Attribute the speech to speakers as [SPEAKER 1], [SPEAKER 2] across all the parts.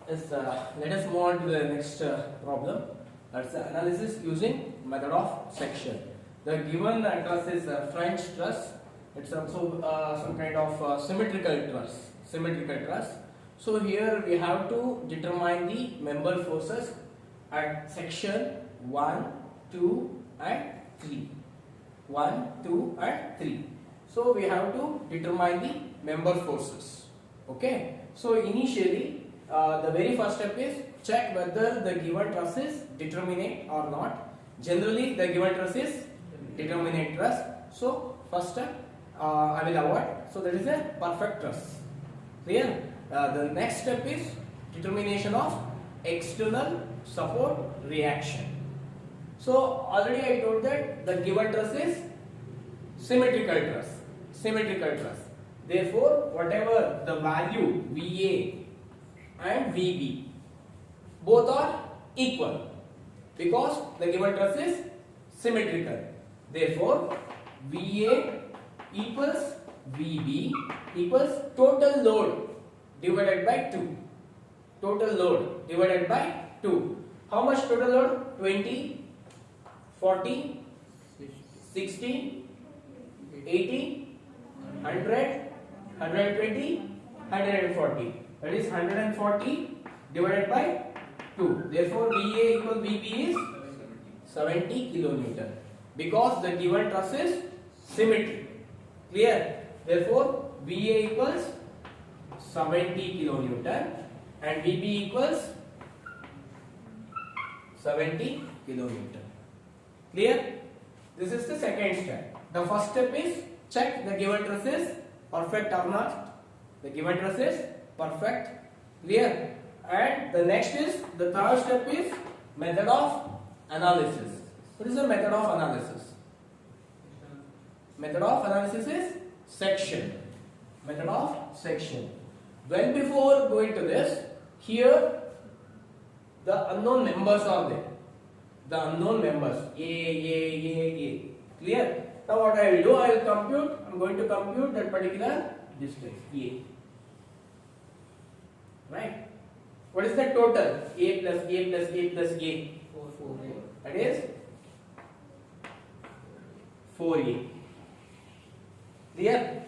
[SPEAKER 1] Yes, let us move on to the next problem. That's the analysis using method of section. The given truss is a French truss. It's also some kind of symmetrical truss. Symmetrical truss. So here we have to determine the member forces at section 1, 2 and 3. 1, 2 and 3. So we have to determine the member forces. Okay. So initially the very first step is check whether the given truss is determinate or not. Generally the given truss is determinate truss. So first step I will avoid. So that is a perfect truss. Clear? The next step is determination of external support reaction. So already I told that the given truss is symmetrical truss. Symmetrical truss. Therefore, whatever the value VA and VB, both are equal because the given truss is symmetrical. Therefore, VA equals VB equals total load divided by 2. Total load divided by 2. How much total load? 20, 40, 60, 80, 100, 120, 140. That is 140 divided by 2. Therefore, VA equals VB is 70 kilonewton because the given truss is symmetric. Clear? Therefore, VA equals 70 kilonewton and VB equals 70 kilonewton. Clear? This is the second step. The first step is check the given truss is perfect or not. The given truss is perfect. Clear? And the next is, the third step is method of analysis. What is the method of analysis? Method of analysis is section. Method of section. Well, before going to this, here the unknown members are there. The unknown members A. Clear? Now what I will do, I will compute. I am going to compute that particular distance A. Right? What is the total? A plus A plus A plus A. 4. That is 4A. Clear?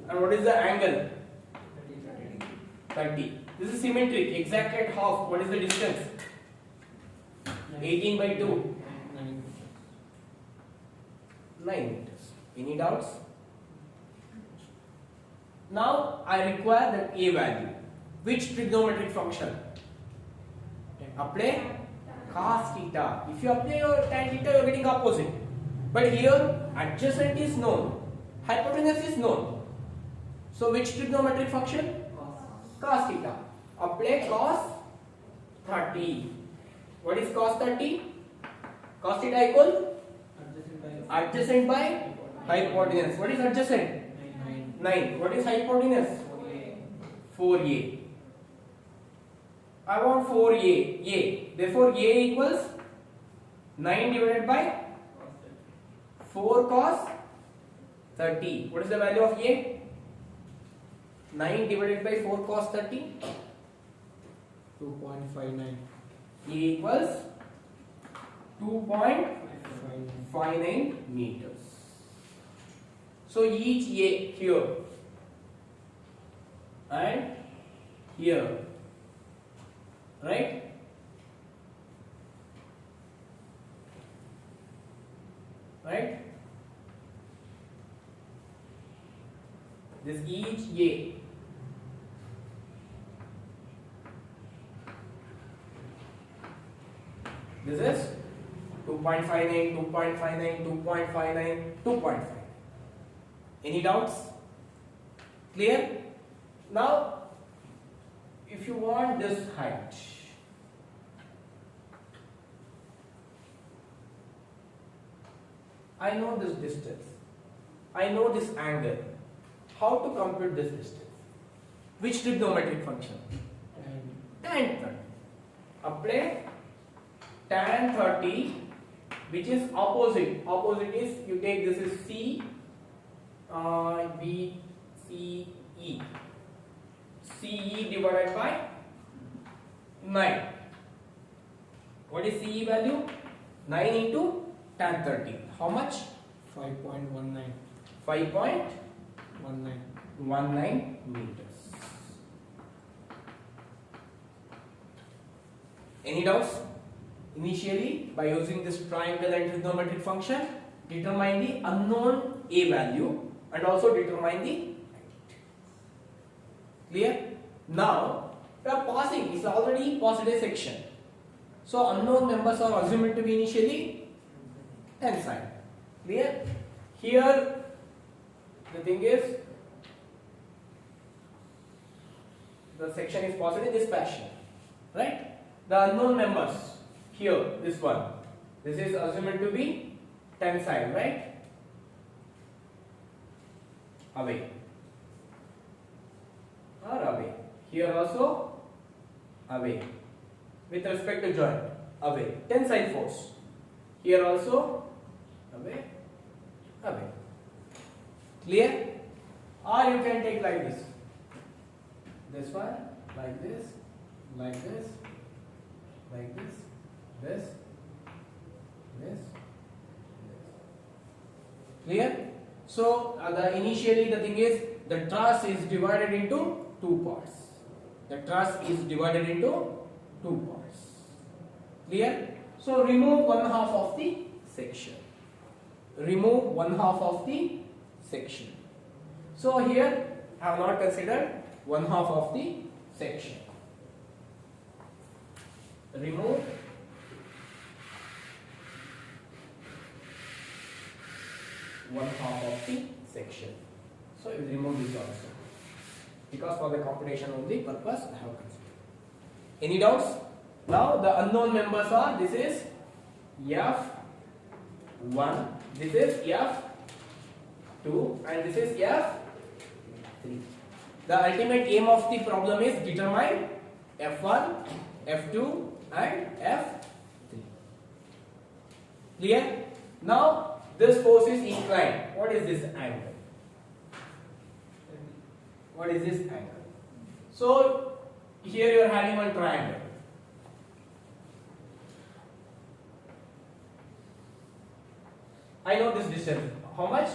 [SPEAKER 1] And what is the angle? 30. This is symmetric. Exact at half. What is the distance? 18 by 2. 9 meters. Any doubts? Now I require that A value. Which trigonometric function? Apply cos theta. If you apply your tan theta, you are getting opposite. But here adjacent is known, hypotenuse is known. So which trigonometric function? Cos theta. Apply cos 30. What is cos 30? Cos theta equal adjacent by hypotenuse. What is adjacent? 9. What is hypotenuse? 4A. I want 4A. A. Therefore, A equals 9 divided by 4 cos 30. What is the value of A? 9 divided by 4 cos 30?
[SPEAKER 2] 2.59.
[SPEAKER 1] A equals 2.59 meters. So each A here and here, right? Right? This each A. This is 2.59, 2.59, 2.59, 2.5. Any doubts? Clear? Now, if you want this height, I know this distance, I know this angle. How to compute this distance? Which trigonometric function? Tan 30. Apply tan 30, which is opposite. Opposite is, you take this is C, B, C, E. CE divided by 9. What is CE value? 9 into tan 30. How much?
[SPEAKER 2] 5.19.
[SPEAKER 1] 5.19 meters. Any doubts? Initially, by using this triangle and trigonometric function, determine the unknown A value and also determine the height. Clear? Now, we are passing, it's already passed a section. So, unknown members are assumed to be initially tensile. Clear? Here, the thing is, the section is passed in this fashion. Right? The unknown members, here, this one, this is assumed to be tensile, right? Away. Or away. Here also, away. With respect to joint, away. Tensile force. Here also, away, away. Clear? Or you can take like this. This one, like this, like this, like this, this, this. Clear? So, initially the thing is, the truss is divided into two parts. The truss is divided into two parts. Clear? So, remove one half of the section. Remove one half of the section. So, here I have not considered one half of the section. Remove one half of the section. So, you remove this also. Because for the computation only purpose I have considered. Any doubts? Now the unknown members are, this is F1, this is F2 and this is F3. The ultimate aim of the problem is determine F1, F2 and F3. Clear? Now this force is inclined. What is this angle? What is this angle? So here you are having one triangle. I know this distance. How much?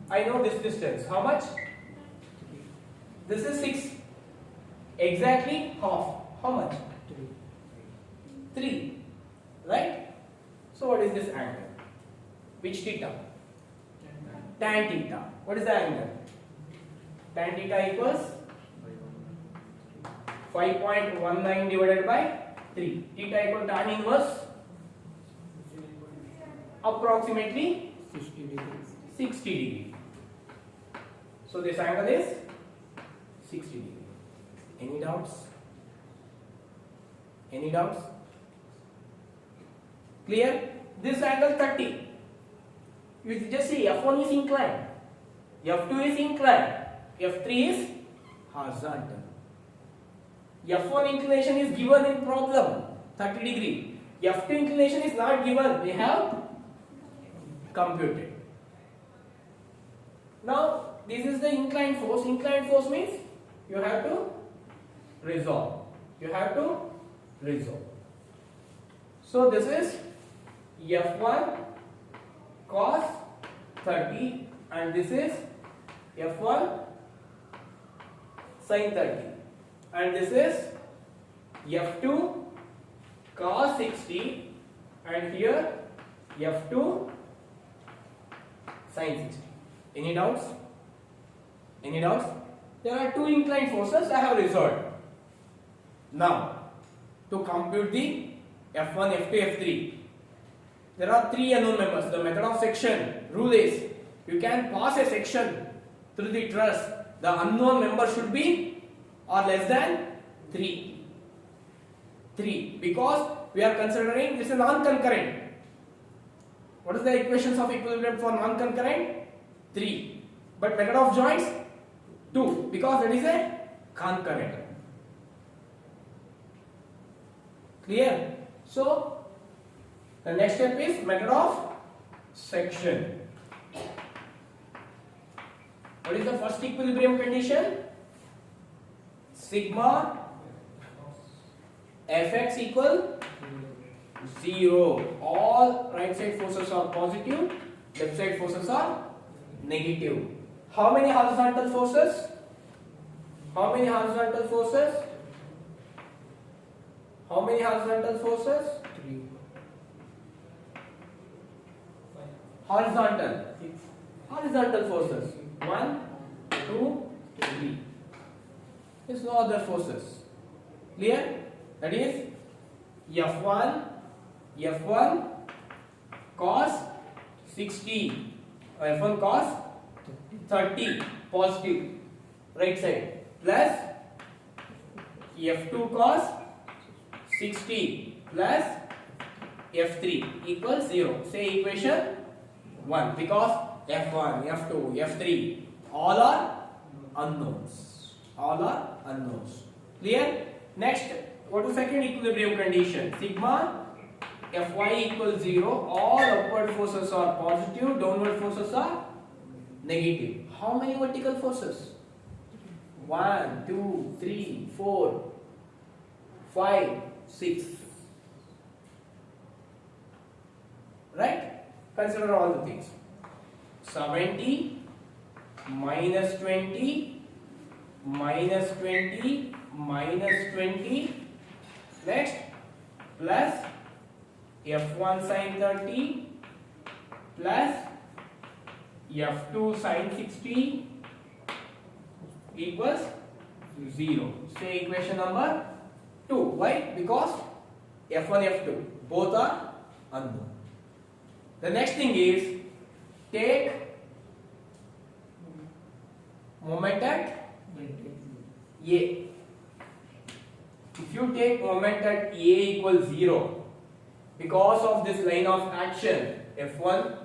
[SPEAKER 1] I know this distance. How much? This is 6. Exactly half. How much? 3. Right? So what is this angle? Which theta? Tan theta. What is the angle? Tan theta equals 5.19 divided by 3. Theta equal tan inverse approximately 60 degree. So this angle is 60 degree. Any doubts? Any doubts? Clear? This angle 30. You just see F1 is inclined, F2 is inclined, F3 is horizontal. F1 inclination is given in problem 30 degree. F2 inclination is not given. We have computed. Now this is the inclined force. Inclined force means you have to resolve. You have to resolve. So this is F1 cos 30 and this is F1 sin 30 and this is F2 cos 60 and here F2 sin 60. Any doubts? Any doubts? There are two inclined forces I have resolved. Now to compute the F1, F2, F3, there are three unknown members. The method of section rule is you can pass a section through the truss. The unknown member should be or less than 3. 3 because we are considering this is non-concurrent. What is the equations of equilibrium for non-concurrent? 3. But method of joints 2 because it is a concurrent. Clear? So the next step is method of section. What is the first equilibrium condition? Sigma Fx equal 0. All right side forces are positive, left side forces are negative. How many horizontal forces? How many horizontal forces? How many horizontal forces?
[SPEAKER 2] 3.
[SPEAKER 1] Horizontal. Horizontal forces. 1, 2, 3. There's no other forces. Clear? That is F1 cos 60, F1 cos 30 positive right side plus F2 cos 60 plus F3 equals 0. Say equation 1 because F1, F2, F3 all are unknowns. All are unknowns. Clear? Next, what is second equilibrium condition? Sigma Fy equals 0. All upward forces are positive, downward forces are negative. How many vertical forces? 1, 2, 3, 4, 5, 6. Right? Consider all the things. 70 minus 20 minus 20 minus 20. Next, plus F1 sin 30 plus F2 sin 60 equals 0. Say equation number 2. Why? Because F1, F2 both are unknown. The next thing is take moment at A. If you take moment at A equals 0, because of this line of action F1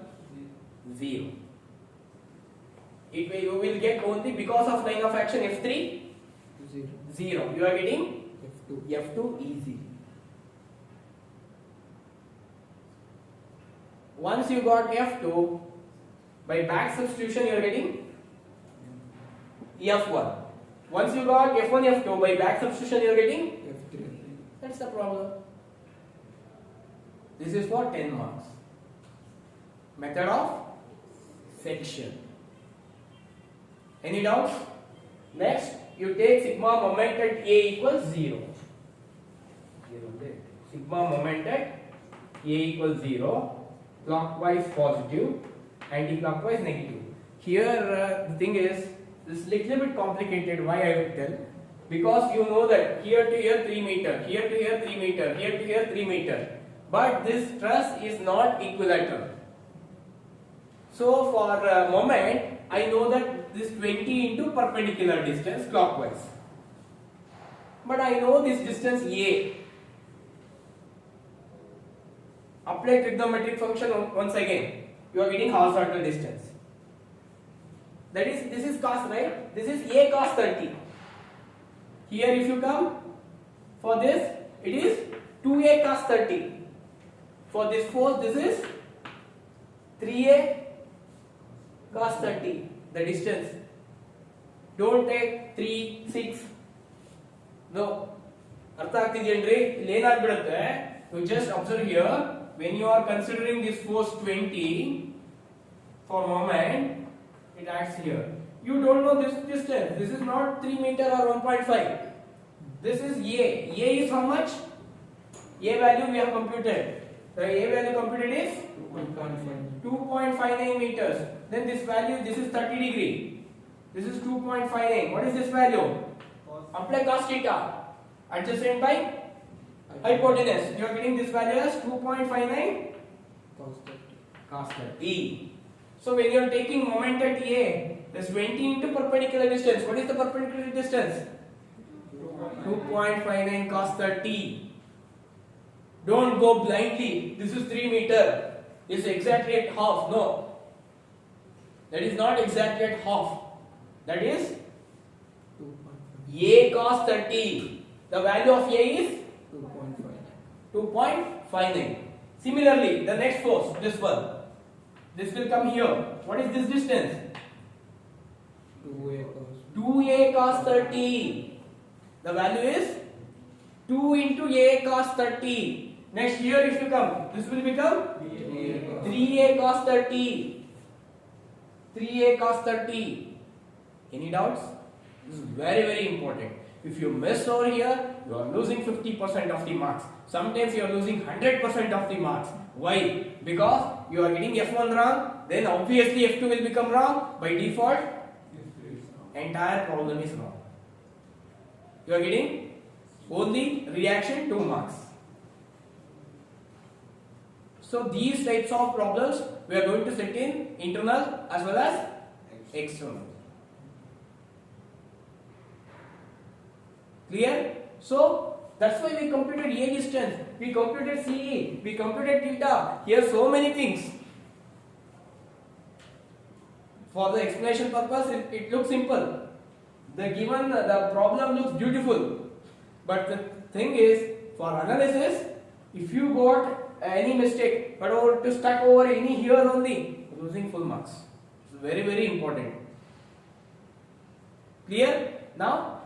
[SPEAKER 1] 0, you will get only because of line of action F3 0. You are getting F2 easy. Once you got F2, by back substitution you are getting F1. Once you got F1, F2, by back substitution you are getting
[SPEAKER 2] F3.
[SPEAKER 1] That's the problem. This is for 10 marks. Method of section. Any doubts? Next, you take sigma moment at A equals 0. Sigma moment at A equals 0. Clockwise positive, anti-clockwise negative. Here the thing is, this little bit complicated. Why I will tell? Because you know that here to here 3 meter, here to here 3 meter, here to here 3 meter. But this truss is not equilateral. So for moment, I know that this 20 into perpendicular distance clockwise. But I know this distance A. Apply trigonometric function once again. You are getting horizontal distance. That is, this is cos, right? This is A cos 30. Here if you come, for this, it is 2A cos 30. For this force, this is 3A cos 30. The distance. Don't take 3, 6. No. ಅರ್ಥ ಆಗ್ತಿದೆಯೇನ್ರಿ? ಇಲ್ಲಿ ಏನಾಗ್ಬಿಡುತ್ತೆ? You just observe here. When you are considering this force 20 for moment, it acts here. You don't know this distance. This is not 3 meter or 1.5. This is A. A is how much? A value we have computed. The A value computed is 2.59 meters. Then this value, this is 30 degree. This is 2.59. What is this value? Apply cos theta. Adjacent by hypotenuse. You are getting this value as 2.59 cos 30. So when you are taking moment at A, this 20 into perpendicular distance. What is the perpendicular distance? 2.59 cos 30. Don't go blindly. This is 3 meter. It's exactly at half. No. That is not exactly at half. That is A cos 30. The value of A is 2.59. Similarly, the next force, this one. This will come here. What is this distance? 2A cos 30. The value is 2 into A cos 30. Next here if you come, this will become 3A cos 30. 3A cos 30. Any doubts? This is very very important. If you miss over here, you are losing 50% of the marks. Sometimes you are losing 100% of the marks. Why? Because you are getting F1 wrong, then obviously F2 will become wrong. By default, entire problem is wrong. You are getting only reaction 2 marks. So these types of problems we are going to set in internal as well as external. Clear? So that's why we computed A distance, we computed CE, we computed theta. Here so many things. For the explanation purpose, it looks simple. The problem looks beautiful. But the thing is, for analysis, if you got any mistake, but over to stuck over any here only, losing full marks. It's very very important. Clear? Now,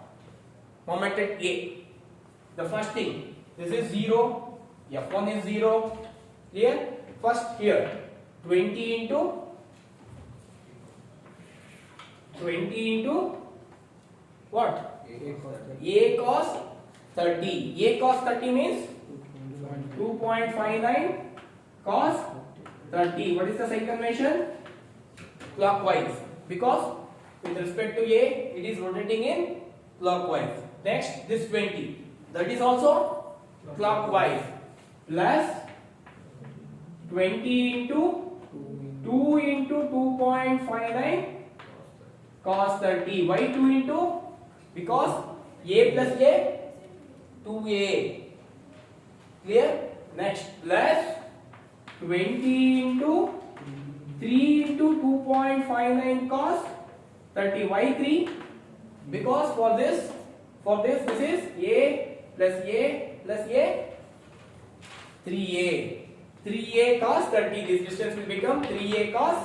[SPEAKER 1] moment at A. The first thing, this is 0, F1 is 0. Clear? First here, 20 into what? A cos 30. A cos 30 means 2.59 cos 30. What is the sign convention? Clockwise. Because with respect to A, it is rotating in clockwise. Next, this 20. That is also clockwise. Plus 20 into 2 into 2.59 cos 30. Why 2 into? Because A plus A, 2A. Clear? Next, plus 20 into 3 into 2.59 cos 30. Why 3? Because for this this is A plus A plus A, 3A. 3A cos 30. This distance will become 3A cos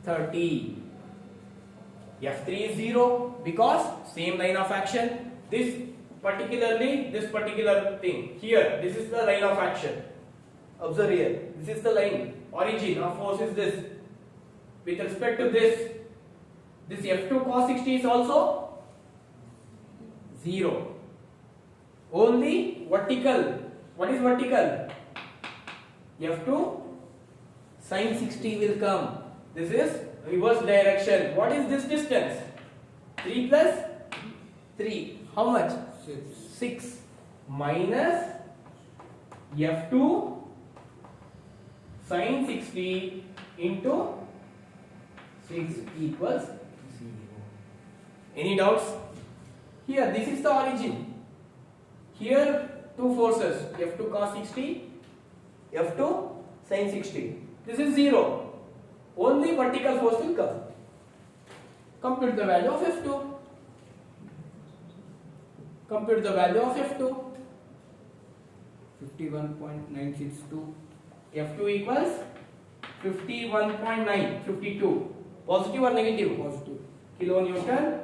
[SPEAKER 1] 30. F3 is 0 because same line of action. This particular thing here, this is the line of action. Observe here, this is the line, origin of force is this. With respect to this F2 cos 60 is also 0. Only vertical. What is vertical? F2 sin 60 will come. This is reverse direction. What is this distance? 3 plus 3. How much? 6 minus F2 sin 60 into 6 equals 0. Any doubts? Here, this is the origin. Here, two forces, F2 cos 60, F2 sin 60. This is 0. Only vertical force will come. Compute the value of F2. Compute the value of F2.
[SPEAKER 2] 51.962.
[SPEAKER 1] F2 equals 51.9, 52. Positive or negative?
[SPEAKER 2] Positive.
[SPEAKER 1] Kilonewton,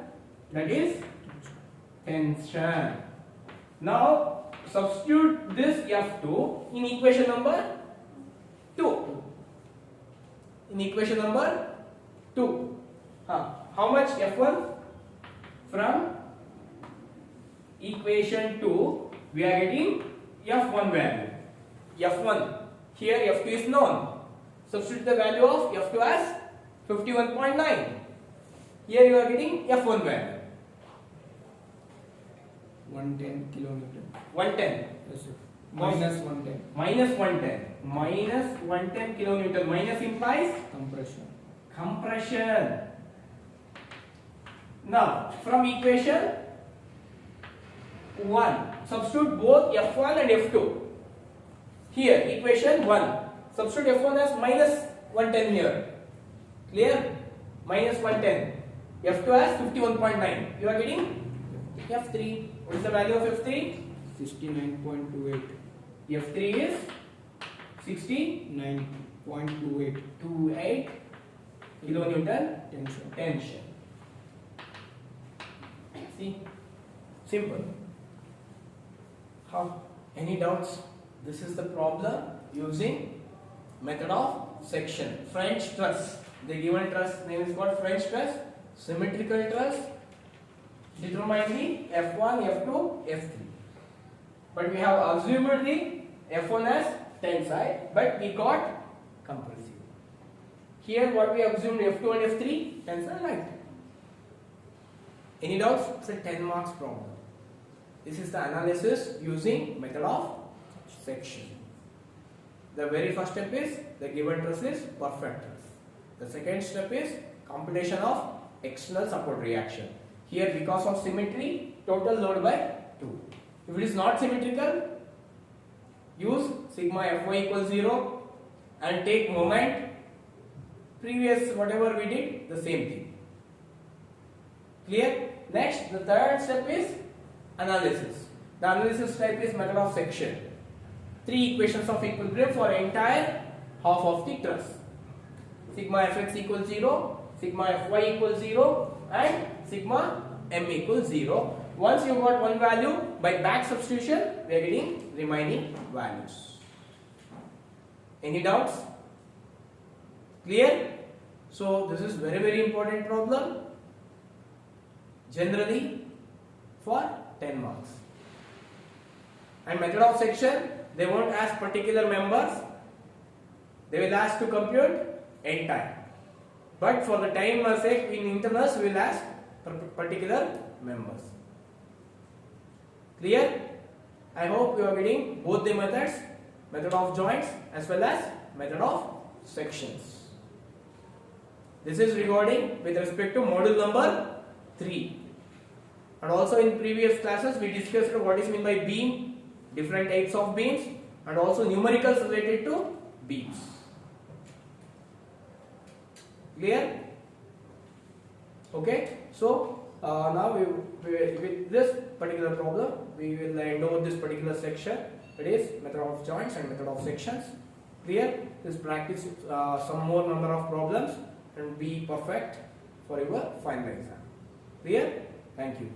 [SPEAKER 1] that is tension. Now substitute this F2 in equation number 2. In equation number 2. How much F1? From equation 2 we are getting F1 value. F1. Here F2 is known. Substitute the value of F2 as 51.9. Here you are getting F1 value.
[SPEAKER 2] 110 kilonewton.
[SPEAKER 1] 110.
[SPEAKER 2] Yes, sir. Minus 110.
[SPEAKER 1] Minus 110. Minus 110 kilonewton. Minus implies
[SPEAKER 2] Compression.
[SPEAKER 1] compression. Now, from equation 1, substitute both F1 and F2. Here, equation 1. Substitute F1 as minus 110 here. Clear? Minus 110. F2 as 51.9. You are getting F3. What is the value of F3?
[SPEAKER 2] 69.28.
[SPEAKER 1] F3 is
[SPEAKER 2] 9.28.
[SPEAKER 1] 29.28 kilonewton
[SPEAKER 2] Tension.
[SPEAKER 1] tension. See? Simple. How? Any doubts? This is the problem using method of section. French truss. The given truss name is called French truss. Symmetrical truss. Determine the F1, F2, F3. But we have assumed the F1 as tensile, but we got compressive. Here what we assumed F2 and F3 tensile, right? Any doubts? It's a 10 marks problem. This is the analysis using method of section. The very first step is the given truss is perfect truss. The second step is computation of external support reaction. Here because of symmetry, total load by 2. If it is not symmetrical, use sigma Fy equals 0 and take moment. Previous whatever we did, the same thing. Clear? Next, the third step is analysis. The analysis type is method of section. 3 equations of equilibrium for entire half of the truss. Sigma Fx equals 0, sigma Fy equals 0 and sigma m equals 0. Once you got one value, by back substitution, we are getting remaining values. Any doubts? Clear? So this is very important problem. Generally for 10 marks. And method of section, they won't ask particular members. They will ask to compute entire. But for the time sake, in internals, we will ask particular members. Clear? I hope you are getting both the methods, method of joints as well as method of sections. This is regarding with respect to module number 3. And also in previous classes we discussed what is meant by beam, different types of beams, and also numericals related to beams. Clear? Okay, so now with this particular problem we will end over this particular section. It is method of joints and method of sections. Clear? Just practice some more number of problems and be perfect for your final exam. Clear? Thank you.